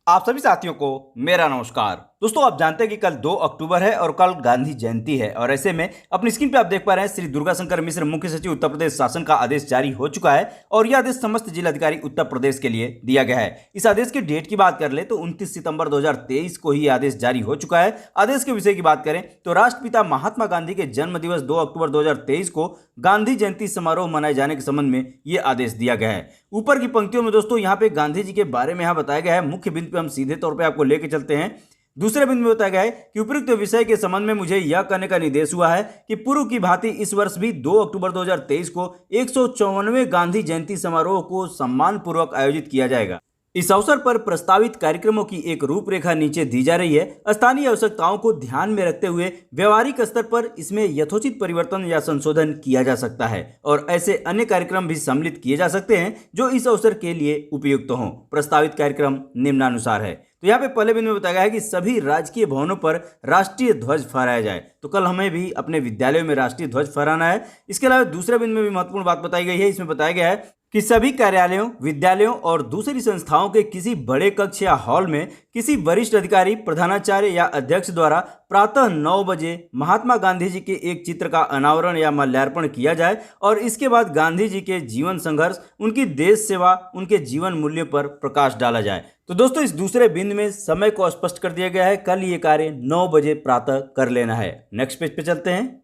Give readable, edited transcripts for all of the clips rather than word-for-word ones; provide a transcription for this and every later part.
आप सभी साथियों को मेरा नमस्कार। दोस्तों, आप जानते हैं कि कल 2 अक्टूबर है और कल गांधी जयंती है और ऐसे में अपनी स्क्रीन पे आप देख पा रहे हैं श्री दुर्गा शंकर मिश्र मुख्य सचिव उत्तर प्रदेश शासन का आदेश जारी हो चुका है और यह आदेश समस्त जिलाधिकारी उत्तर प्रदेश के लिए दिया गया है। इस आदेश की डेट की बात कर ले तो 29 सितंबर 2023 को ही आदेश जारी हो चुका है। आदेश के विषय की बात करें तो राष्ट्रपिता महात्मा गांधी के जन्म दिवस 2 अक्टूबर 2023 को गांधी जयंती समारोह मनाए जाने के संबंध में यह आदेश दिया गया है। ऊपर की पंक्तियों में दोस्तों यहाँ पे गांधी जी के बारे में यहाँ बताया गया है। मुख्य बिंदु पे हम सीधे तौर पे आपको लेके चलते हैं। दूसरे बिंदु में बताया गया है कि उपयुक्त विषय के संबंध में मुझे यह करने का निर्देश हुआ है कि पूर्व की भांति इस वर्ष भी 2 अक्टूबर 2023 को 154वें गांधी जयंती समारोह को सम्मान पूर्वक आयोजित किया जाएगा। इस अवसर पर प्रस्तावित कार्यक्रमों की एक रूपरेखा नीचे दी जा रही है। स्थानीय आवश्यकताओं को ध्यान में रखते हुए व्यवहारिक स्तर पर इसमें यथोचित परिवर्तन या संशोधन किया जा सकता है और ऐसे अन्य कार्यक्रम भी सम्मिलित किए जा सकते हैं जो इस अवसर के लिए उपयुक्त हों। प्रस्तावित कार्यक्रम निम्नानुसार है। तो यहाँ पे पहले बिंदु में बताया गया है कि सभी राजकीय भवनों पर राष्ट्रीय ध्वज फहराया जाए। तो कल हमें भी अपने विद्यालयों में राष्ट्रीय ध्वज फहराना है। इसके अलावा दूसरे बिंदु में भी महत्वपूर्ण बात बताई गई है। इसमें बताया गया है कि सभी कार्यालयों, विद्यालयों और दूसरी संस्थाओं के किसी बड़े कक्ष या हॉल में किसी वरिष्ठ अधिकारी, प्रधानाचार्य या अध्यक्ष द्वारा प्रातः 9 बजे महात्मा गांधी जी के एक चित्र का अनावरण या माल्यार्पण किया जाए और इसके बाद गांधी जी के जीवन संघर्ष, उनकी देश सेवा, उनके जीवन मूल्यों पर प्रकाश डाला जाए। तो दोस्तों, इस दूसरे बिंदु में समय को स्पष्ट कर दिया गया है। कल ये कार्य 9 बजे प्रातः कर लेना है। नेक्स्ट पेज पे चलते हैं।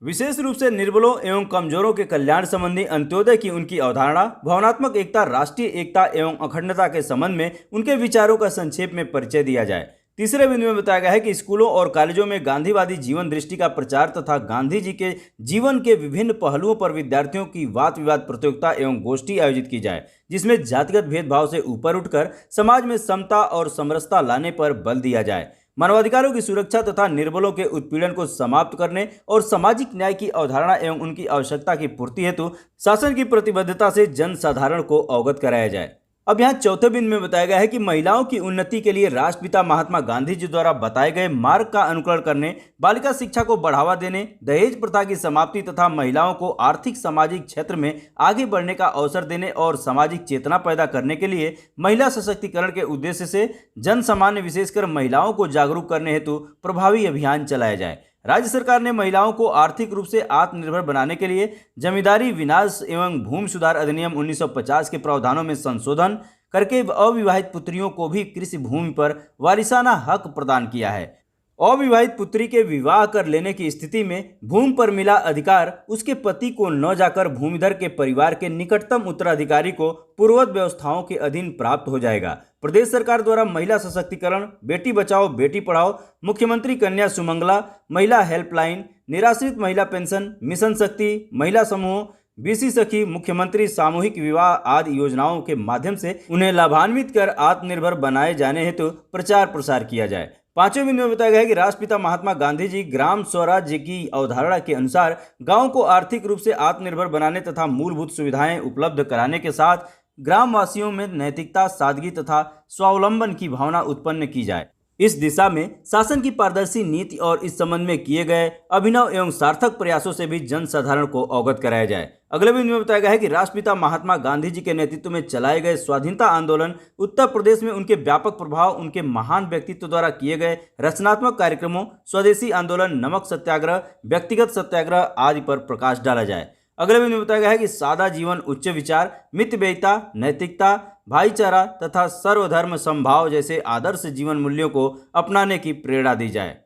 विशेष रूप से निर्बलों एवं कमजोरों के कल्याण संबंधी अंत्योदय की उनकी अवधारणा, भावनात्मक एकता, राष्ट्रीय एकता एवं अखंडता के संबंध में उनके विचारों का संक्षेप में परिचय दिया जाए। तीसरे बिंदु में बताया गया है कि स्कूलों और कॉलेजों में गांधीवादी जीवन दृष्टि का प्रचार तथा गांधी जी के जीवन के विभिन्न पहलुओं पर विद्यार्थियों की वाद विवाद प्रतियोगिता एवं गोष्ठी आयोजित की जाए, जिसमें जातिगत भेदभाव से ऊपर उठकर समाज में समता और समरसता लाने पर बल दिया जाए। मानवाधिकारों की सुरक्षा तथा निर्बलों के उत्पीड़न को समाप्त करने और सामाजिक न्याय की अवधारणा एवं उनकी आवश्यकता की पूर्ति हेतु शासन की प्रतिबद्धता से जन साधारण को अवगत कराया जाए। अब यहाँ चौथे बिंदु में बताया गया है कि महिलाओं की उन्नति के लिए राष्ट्रपिता महात्मा गांधी जी द्वारा बताए गए मार्ग का अनुकरण करने, बालिका शिक्षा को बढ़ावा देने, दहेज प्रथा की समाप्ति तथा महिलाओं को आर्थिक सामाजिक क्षेत्र में आगे बढ़ने का अवसर देने और सामाजिक चेतना पैदा करने के लिए महिला सशक्तिकरण के उद्देश्य से जन सामान्य विशेषकर महिलाओं को जागरूक करने हेतु प्रभावी अभियान चलाया जाए। राज्य सरकार ने महिलाओं को आर्थिक रूप से आत्मनिर्भर बनाने के लिए जमींदारी विनाश एवं भूमि सुधार अधिनियम 1950 के प्रावधानों में संशोधन करके अविवाहित पुत्रियों को भी कृषि भूमि पर वारिसाना हक प्रदान किया है। अविवाहित पुत्री के विवाह कर लेने की स्थिति में भूमि पर मिला अधिकार उसके पति को न जाकर भूमिधर के परिवार के निकटतम उत्तराधिकारी को पूर्ववत व्यवस्थाओं के अधीन प्राप्त हो जाएगा। प्रदेश सरकार द्वारा महिला सशक्तिकरण, बेटी बचाओ बेटी पढ़ाओ, मुख्यमंत्री कन्या सुमंगला, महिला हेल्पलाइन, निराश्रित महिला पेंशन, मिशन शक्ति, महिला समूह, बीसी सखी, मुख्यमंत्री सामूहिक विवाह आदि योजनाओं के माध्यम से उन्हें लाभान्वित कर आत्मनिर्भर बनाए जाने हेतु प्रचार प्रसार किया जाए। पांचवें बिंदु में बताया गया है कि राष्ट्रपिता महात्मा गांधी जी ग्राम स्वराज्य की अवधारणा के अनुसार गांव को आर्थिक रूप से आत्मनिर्भर बनाने तथा मूलभूत सुविधाएं उपलब्ध कराने के साथ ग्रामवासियों में नैतिकता, सादगी तथा स्वावलंबन की भावना उत्पन्न की जाए। इस दिशा में शासन की पारदर्शी नीति और इस संबंध में किए गए अभिनव एवं सार्थक प्रयासों से भी जन साधारण को अवगत कराया जाए। अगले बिंदु में बताया गया है कि राष्ट्रपिता महात्मा गांधी जी के नेतृत्व में चलाए गए स्वाधीनता आंदोलन, उत्तर प्रदेश में उनके व्यापक प्रभाव, उनके महान व्यक्तित्व द्वारा किए गए रचनात्मक कार्यक्रमों, स्वदेशी आंदोलन, नमक सत्याग्रह, व्यक्तिगत सत्याग्रह आदि पर प्रकाश डाला जाए। अगले बिंदु में बताया गया है कि सादा जीवन, उच्च विचार, मितव्ययिता, नैतिकता, भाईचारा तथा सर्वधर्म समभाव जैसे आदर्श जीवन मूल्यों को अपनाने की प्रेरणा दी जाए।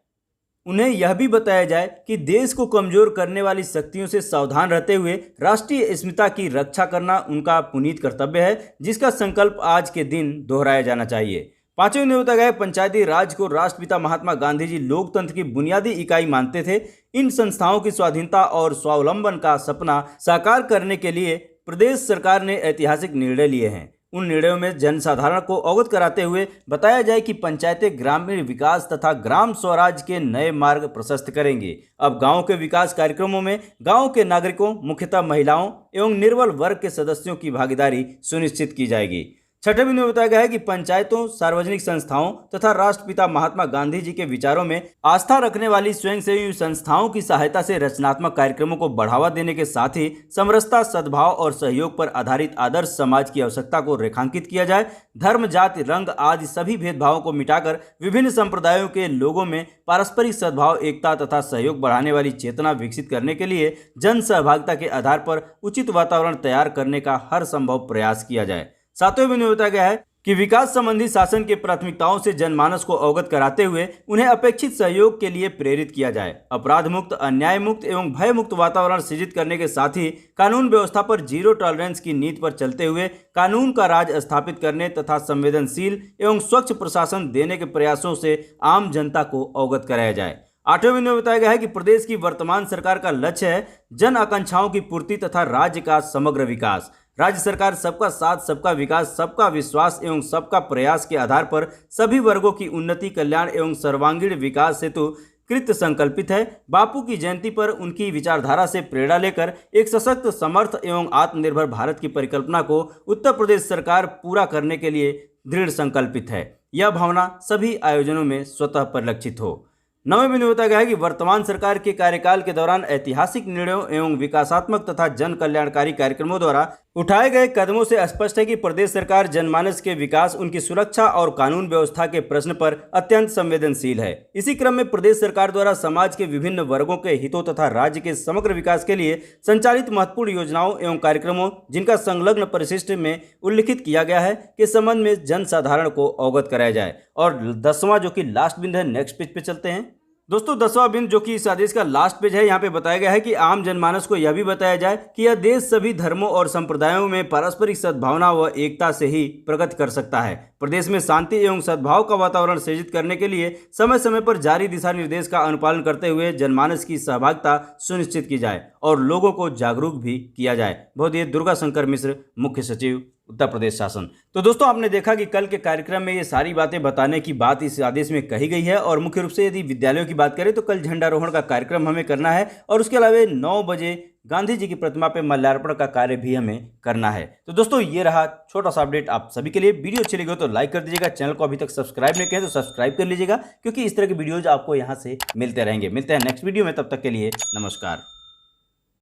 उन्हें यह भी बताया जाए कि देश को कमजोर करने वाली शक्तियों से सावधान रहते हुए राष्ट्रीय अस्मिता की रक्षा करना उनका पुनीत कर्तव्य है, जिसका संकल्प आज के दिन दोहराया जाना चाहिए। पांचवें में बताया गया, पंचायती राज को राष्ट्रपिता महात्मा गांधी जी लोकतंत्र की बुनियादी इकाई मानते थे। इन संस्थाओं की स्वाधीनता और स्वावलंबन का सपना साकार करने के लिए प्रदेश सरकार ने ऐतिहासिक निर्णय लिए हैं। उन निर्णयों में जनसाधारण को अवगत कराते हुए बताया जाए कि पंचायतें ग्रामीण विकास तथा ग्राम स्वराज के नए मार्ग प्रशस्त करेंगे। अब गांव के विकास कार्यक्रमों में गांव के नागरिकों, मुख्यतः महिलाओं एवं निर्बल वर्ग के सदस्यों की भागीदारी सुनिश्चित की जाएगी। छठे बिंदु में बताया गया है कि पंचायतों, सार्वजनिक संस्थाओं तथा राष्ट्रपिता महात्मा गांधी जी के विचारों में आस्था रखने वाली स्वयंसेवी संस्थाओं की सहायता से रचनात्मक कार्यक्रमों को बढ़ावा देने के साथ ही समरसता, सद्भाव और सहयोग पर आधारित आदर्श समाज की आवश्यकता को रेखांकित किया जाए। धर्म, जाति, रंग आदि सभी भेदभावों को मिटाकर विभिन्न संप्रदायों के लोगों में पारस्परिक सद्भाव, एकता तथा सहयोग बढ़ाने वाली चेतना विकसित करने के लिए जन सहभागिता के आधार पर उचित वातावरण तैयार करने का हर संभव प्रयास किया जाए। सातवें बिंदु में बताया गया है कि विकास संबंधी शासन के प्राथमिकताओं से जनमानस को अवगत कराते हुए उन्हें अपेक्षित सहयोग के लिए प्रेरित किया जाए। अपराध मुक्त, अन्याय मुक्त एवं भय मुक्त वातावरण सृजित करने के साथ ही कानून व्यवस्था पर जीरो टॉलरेंस की नीति पर चलते हुए कानून का राज स्थापित करने तथा संवेदनशील एवं स्वच्छ प्रशासन देने के प्रयासों से आम जनता को अवगत कराया जाए। आठवें बिंदु में बताया गया है कि प्रदेश की वर्तमान सरकार का लक्ष्य है जन आकांक्षाओं की पूर्ति तथा राज्य का समग्र विकास। राज्य सरकार सबका साथ, सबका विकास, सबका विश्वास एवं सबका प्रयास के आधार पर सभी वर्गों की उन्नति, कल्याण एवं सर्वांगीण विकास हेतु कृत संकल्पित है। बापू की जयंती पर उनकी विचारधारा से प्रेरणा लेकर एक सशक्त, समर्थ एवं आत्मनिर्भर भारत की परिकल्पना को उत्तर प्रदेश सरकार पूरा करने के लिए दृढ़ संकल्पित है। यह भावना सभी आयोजनों में स्वतः परिलक्षित हो। नवें बिंदु बताया गया है कि वर्तमान सरकार के कार्यकाल के दौरान ऐतिहासिक निर्णयों एवं विकासात्मक तथा जन कल्याणकारी कार्यक्रमों द्वारा उठाए गए कदमों से स्पष्ट है कि प्रदेश सरकार जनमानस के विकास, उनकी सुरक्षा और कानून व्यवस्था के प्रश्न पर अत्यंत संवेदनशील है। इसी क्रम में प्रदेश सरकार द्वारा समाज के विभिन्न वर्गों के हितों तथा राज्य के समग्र विकास के लिए संचालित महत्वपूर्ण योजनाओं एवं कार्यक्रमों जिनका संलग्न परिशिष्ट में उल्लिखित किया गया है के संबंध में जन साधारण को अवगत कराया जाए। और 10वां जो कि लास्ट बिंदु है, नेक्स्ट पेज पे चलते हैं दोस्तों। 10वां बिंदु जो कि इस आदेश का लास्ट पेज है, यहाँ पे बताया गया है कि आम जनमानस को यह भी बताया जाए कि यह देश सभी धर्मों और संप्रदायों में पारस्परिक सद्भावना व एकता से ही प्रगति कर सकता है। प्रदेश में शांति एवं सद्भाव का वातावरण सृजित करने के लिए समय समय पर जारी दिशा निर्देश का अनुपालन करते हुए जनमानस की सहभागिता सुनिश्चित की जाए और लोगों को जागरूक भी किया जाए। बहुत ही दुर्गा शंकर मिश्र, मुख्य सचिव, उत्तर प्रदेश शासन। तो दोस्तों आपने देखा कि कल के कार्यक्रम में ये सारी बातें बताने की बात इस आदेश में कही गई है। और मुख्य रूप से यदि विद्यालयों की बात करें तो कल झंडारोहण का कार्यक्रम हमें करना है और उसके अलावा 9 बजे गांधी जी की प्रतिमा पे माल्यार्पण का कार्य भी हमें करना है। तो दोस्तों ये रहा छोटा सा अपडेट आप सभी के लिए। वीडियो अच्छी लगी हो तो लाइक कर दीजिएगा, चैनल को अभी तक सब्सक्राइब नहीं किया तो सब्सक्राइब कर लीजिएगा, क्योंकि इस तरह के वीडियोज आपको यहाँ से मिलते रहेंगे। मिलते हैं नेक्स्ट वीडियो में, तब तक के लिए नमस्कार।